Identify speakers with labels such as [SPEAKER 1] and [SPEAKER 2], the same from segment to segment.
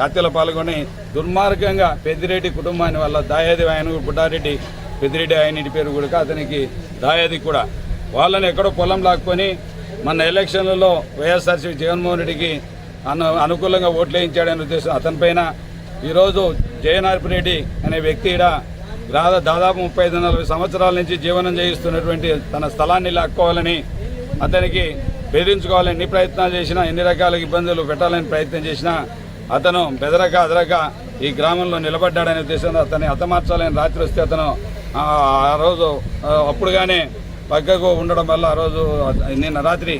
[SPEAKER 1] హత్యలో పాల్గొని దుర్మార్గంగా పెద్దిరెడ్డి కుటుంబాన్ని వల్ల దాయాది ఆయన బుడ్డారెడ్డి పెద్దిరెడ్డి ఆయన పేరు కూడా అతనికి దాయాది కూడా వాళ్ళని ఎక్కడో పొలం లాక్కొని మన ఎలక్షన్లలో వైఎస్ఆర్సీ జగన్మోహన్ రెడ్డికి అనుకూలంగా ఓట్లు వేయించాడనే ఉద్దేశం అతనిపైన ఈరోజు జయనార్పిరెడ్డి అనే వ్యక్తి దాదాపు 35-40 సంవత్సరాల నుంచి జీవనం చేయిస్తున్నటువంటి తన స్థలాన్ని లాక్కోవాలని అతనికి బెదిరించుకోవాలని ఎన్ని ప్రయత్నాలు చేసినా ఎన్ని రకాల ఇబ్బందులు పెట్టాలని ప్రయత్నం చేసినా అతను బెదరక అదరక ఈ గ్రామంలో నిలబడ్డాడనే ఉద్దేశంతో అతన్ని హతమార్చాలని రాత్రి వస్తే అతను ఆ రోజు అప్పుడుగానే పక్కకు ఉండడం వల్ల ఆ రోజు నిన్న రాత్రి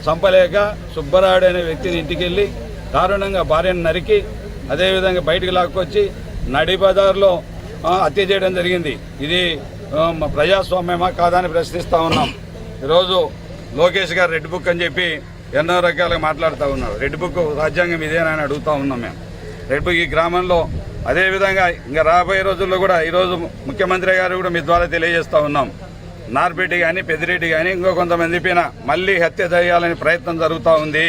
[SPEAKER 1] చంపలేక సుబ్బరాయుడు అనే వ్యక్తిని ఇంటికి వెళ్ళి దారుణంగా భార్యను నరికి అదేవిధంగా బయటకు లాక్కొచ్చి నడి బజార్లో హత్య చేయడం జరిగింది. ఇది ప్రజాస్వామ్యమా కాదా అని ప్రశ్నిస్తూ ఉన్నాం. ఈరోజు లోకేష్ గారు రెడ్ బుక్ అని చెప్పి ఎన్నో రకాలుగా మాట్లాడుతూ ఉన్నారు. రెడ్ బుక్ రాజ్యాంగం ఇదేనా అని అడుగుతూ ఉన్నాం మేము. రెడ్ బుక్ ఈ గ్రామంలో అదేవిధంగా ఇంకా రాబోయే రోజుల్లో కూడా ఈరోజు ముఖ్యమంత్రి గారు కూడా మీ ద్వారా తెలియజేస్తూ ఉన్నాం. నార్పెడ్డి కానీ పెద్దిరెడ్డి కానీ ఇంకో కొంతమంది పైన మళ్ళీ హత్య చేయాలని ప్రయత్నం జరుగుతూ ఉంది.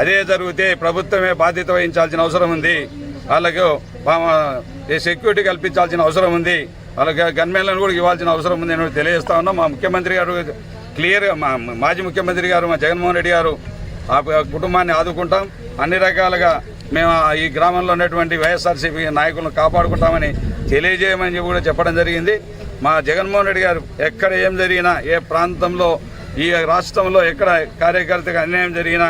[SPEAKER 1] అదే జరిగితే ప్రభుత్వమే బాధ్యత వహించాల్సిన అవసరం ఉంది. వాళ్ళకు సెక్యూరిటీ కల్పించాల్సిన అవసరం ఉంది. వాళ్ళకి గన్మెన్లను కూడా ఇవ్వాల్సిన అవసరం ఉంది అని తెలియజేస్తా ఉన్నాం. మా ముఖ్యమంత్రి గారు క్లియర్గా మాజీ ముఖ్యమంత్రి గారు మా జగన్మోహన్ రెడ్డి గారు ఆ కుటుంబాన్ని ఆదుకుంటాం. అన్ని రకాలుగా మేము ఈ గ్రామంలో ఉన్నటువంటి వైఎస్ఆర్సీపీ నాయకులను కాపాడుకుంటామని తెలియజేయమని కూడా చెప్పడం జరిగింది. మా జగన్మోహన్ రెడ్డి గారు ఎక్కడ ఏం జరిగినా ఏ ప్రాంతంలో ఈ రాష్ట్రంలో ఎక్కడ కార్యకర్తకు అన్యాయం జరిగినా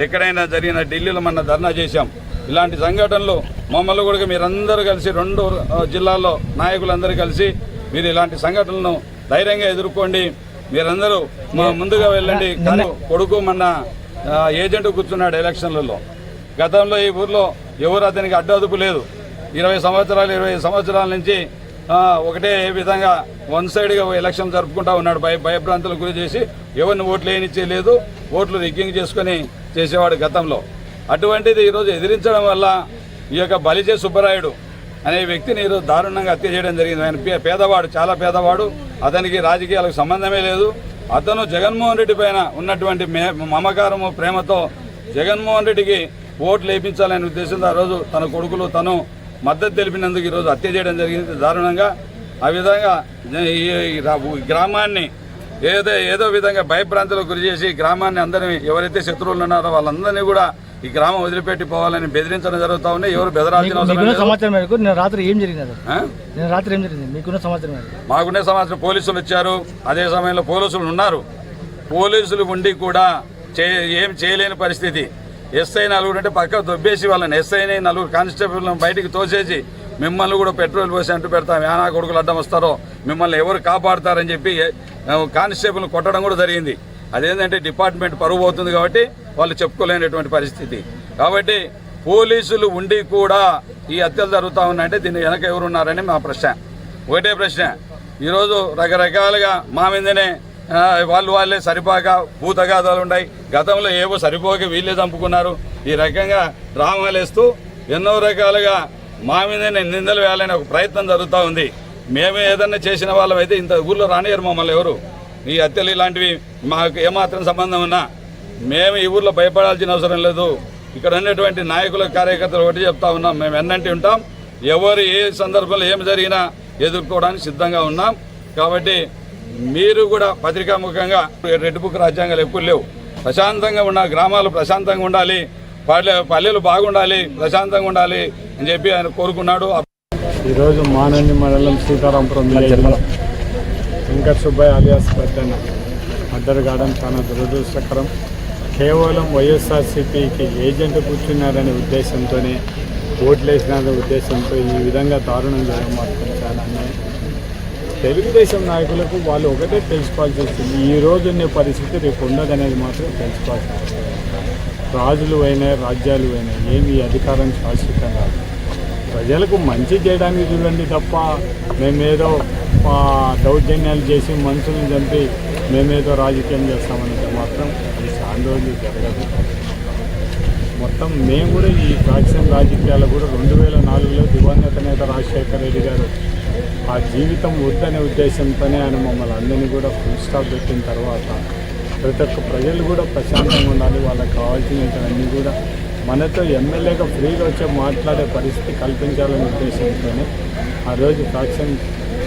[SPEAKER 1] ఎక్కడైనా జరిగినా ఢిల్లీలో మన ధర్నా చేశాం. ఇలాంటి సంఘటనలు మమ్మల్ని కూడా మీరందరూ కలిసి 2 జిల్లాల్లో నాయకులందరూ కలిసి మీరు ఇలాంటి సంఘటనలను ధైర్యంగా ఎదుర్కోండి, మీరందరూ ముందుగా వెళ్ళండి. కానీ కొడుకు మన ఏజెంట్ కూర్చున్నాడు ఎలక్షన్లలో. గతంలో ఈ ఊర్లో ఎవరు అతనికి అడ్డదుపు లేదు. 20 సంవత్సరాల నుంచి ఒకటే విధంగా వన్ సైడ్గా ఎలక్షన్ జరుపుకుంటా ఉన్నాడు. భయభ్రాంతులకు గురి చేసి ఎవరిని ఓట్లు వేయనిచ్చేయలేదు, ఓట్లు రిగ్గింగ్ చేసుకుని చేసేవాడు గతంలో. అటువంటిది ఈరోజు ఎదిరించడం వల్ల ఈ యొక్క బలిజే సుబ్బరాయుడు అనే వ్యక్తిని ఈరోజు దారుణంగా హత్య చేయడం జరిగింది. ఆయన పేదవాడు, చాలా పేదవాడు, అతనికి రాజకీయాలకు సంబంధమే లేదు. అతను జగన్మోహన్ రెడ్డి పైన ఉన్నటువంటి మమకారము ప్రేమతో జగన్మోహన్ రెడ్డికి ఓట్లు వేయించాలనే ఉద్దేశంతో ఆ రోజు తన కొడుకులు తను మద్దతు తెలిపినందుకు ఈరోజు హత్య చేయడం జరిగింది దారుణంగా. ఆ విధంగా ఈ గ్రామాన్ని ఏదో విధంగా భయభ్రాంతులకు గురి చేసి గ్రామాన్ని అందరినీ ఎవరైతే శత్రువులు ఉన్నారో వాళ్ళందరినీ కూడా ఈ గ్రామం వదిలిపెట్టి పోవాలని బెదిరించడం జరుగుతూ ఉన్నాయి. ఎవరు బెదరాల్సిన అవసరం
[SPEAKER 2] సమాచారం మేరకు రాత్రి ఏం జరిగింది? మీకున్న సమాచారం మేరకు
[SPEAKER 1] మాకున్న సమాచారం పోలీసులు వచ్చారు. అదే సమయంలో పోలీసులు ఉన్నారు. పోలీసులు ఉండి కూడా ఏం చేయలేని పరిస్థితి. ఎస్ఐ 4 అంటే పక్క దొబ్బేసి వాళ్ళని ఎస్ఐని 4 కానిస్టేబుల్ని బయటికి తోసేసి మిమ్మల్ని కూడా పెట్రోల్ పోసి అంటూ పెడతాం, ఏనా కొడుకులు అడ్డం వస్తారో మిమ్మల్ని ఎవరు కాపాడుతారని చెప్పి కానిస్టేబుల్ని కొట్టడం కూడా జరిగింది. అదేంటంటే డిపార్ట్మెంట్ పరువు అవుతుంది కాబట్టి వాళ్ళు చెప్పుకోలేనటువంటి పరిస్థితి. కాబట్టి పోలీసులు ఉండి కూడా ఈ హత్యలు జరుగుతూ ఉన్నాయంటే దీన్ని వెనక ఎవరున్నారని మా ప్రశ్న. ఒకటే ప్రశ్న, ఈరోజు రకరకాలుగా మా మీదనే వాళ్ళే సరిపోక భూతగాథాలు ఉన్నాయి. గతంలో ఏవో సరిపోక వీళ్ళే చంపుకున్నారు. ఈ రకంగా డ్రామాలు వేస్తూ ఎన్నో రకాలుగా మా మీదనే నిందలు వేయాలని ఒక ప్రయత్నం జరుగుతూ ఉంది. మేము ఏదన్నా చేసిన వాళ్ళమైతే ఇంత ఊళ్ళో రానియరు మమ్మల్ని ఎవరు. ఈ హత్యలు ఇలాంటివి మాకు ఏమాత్రం సంబంధం ఉన్నా మేము ఈ ఊర్లో భయపడాల్సిన అవసరం లేదు. ఇక్కడ ఉన్నటువంటి నాయకుల కార్యకర్తలు ఒకటి చెప్తా ఉన్నాం, మేము ఎన్నంటి ఉంటాం. ఎవరు ఏ సందర్భంలో ఏమి జరిగినా ఎదుర్కోవడానికి సిద్ధంగా ఉన్నాం. కాబట్టి మీరు కూడా పత్రికాముఖంగా రెడ్ బుక్ రాజ్యాంగాలు ఎక్కువ లేవు. ప్రశాంతంగా ఉన్న గ్రామాలు ప్రశాంతంగా ఉండాలి, పల్లెలు బాగుండాలి, ప్రశాంతంగా ఉండాలి అని చెప్పి ఆయన కోరుకున్నాడు.
[SPEAKER 3] ఈరోజు మానంది మండలం సీతారాంపురం వెంకట సుబ్బయ్య అలియాస్ పెద్దన్న మర్డర్ కావడం చాలా దురదృష్టకరం. కేవలం వైఎస్ఆర్సీపీకి ఏజెంట్ కూర్చున్నారనే ఉద్దేశంతోనే ఓట్లేసిన ఉద్దేశంతో ఈ విధంగా దారుణం చేయడం మాత్రం చాలా అన్యాయం. తెలుగుదేశం నాయకులకు వాళ్ళు ఒకటే తెలుసుకోవాల్సి వస్తుంది, ఈ రోజు ఉన్న పరిస్థితి రేపు ఉండదనేది మాత్రం తెలుసుకోవాల్సి వస్తుంది. రాజులు అయినా రాజ్యాలు అయినా ఏమి అధికారం శాశ్వతం కాదు. ప్రజలకు మంచి చేయడానికి చూడండి తప్ప మేమేదో దౌర్జన్యాలు చేసి మనుషులను చంపి మేమేదో రాజకీయం చేస్తామంటే మాత్రం అది చాలా రోజులు జరగదు. మొత్తం మేము కూడా ఈ ఫ్యాక్షన్ రాజకీయాలు కూడా 2004లో దివంగత నేత రాజశేఖర రెడ్డి గారు ఆ జీవితం వద్దనే ఉద్దేశంతోనే ఆయన మమ్మల్ని అందరినీ కూడా ఫుల్ స్టాప్ పెట్టిన తర్వాత ప్రతి ఒక్క ప్రజలు కూడా ప్రశాంతంగా ఉండాలి, వాళ్ళకి కావాల్సినవన్నీ కూడా మనతో ఎమ్మెల్యేగా ఫ్రీగా వచ్చి మాట్లాడే పరిస్థితి కల్పించాలనే ఉద్దేశంతోనే ఆ రోజు ఫ్యాక్షన్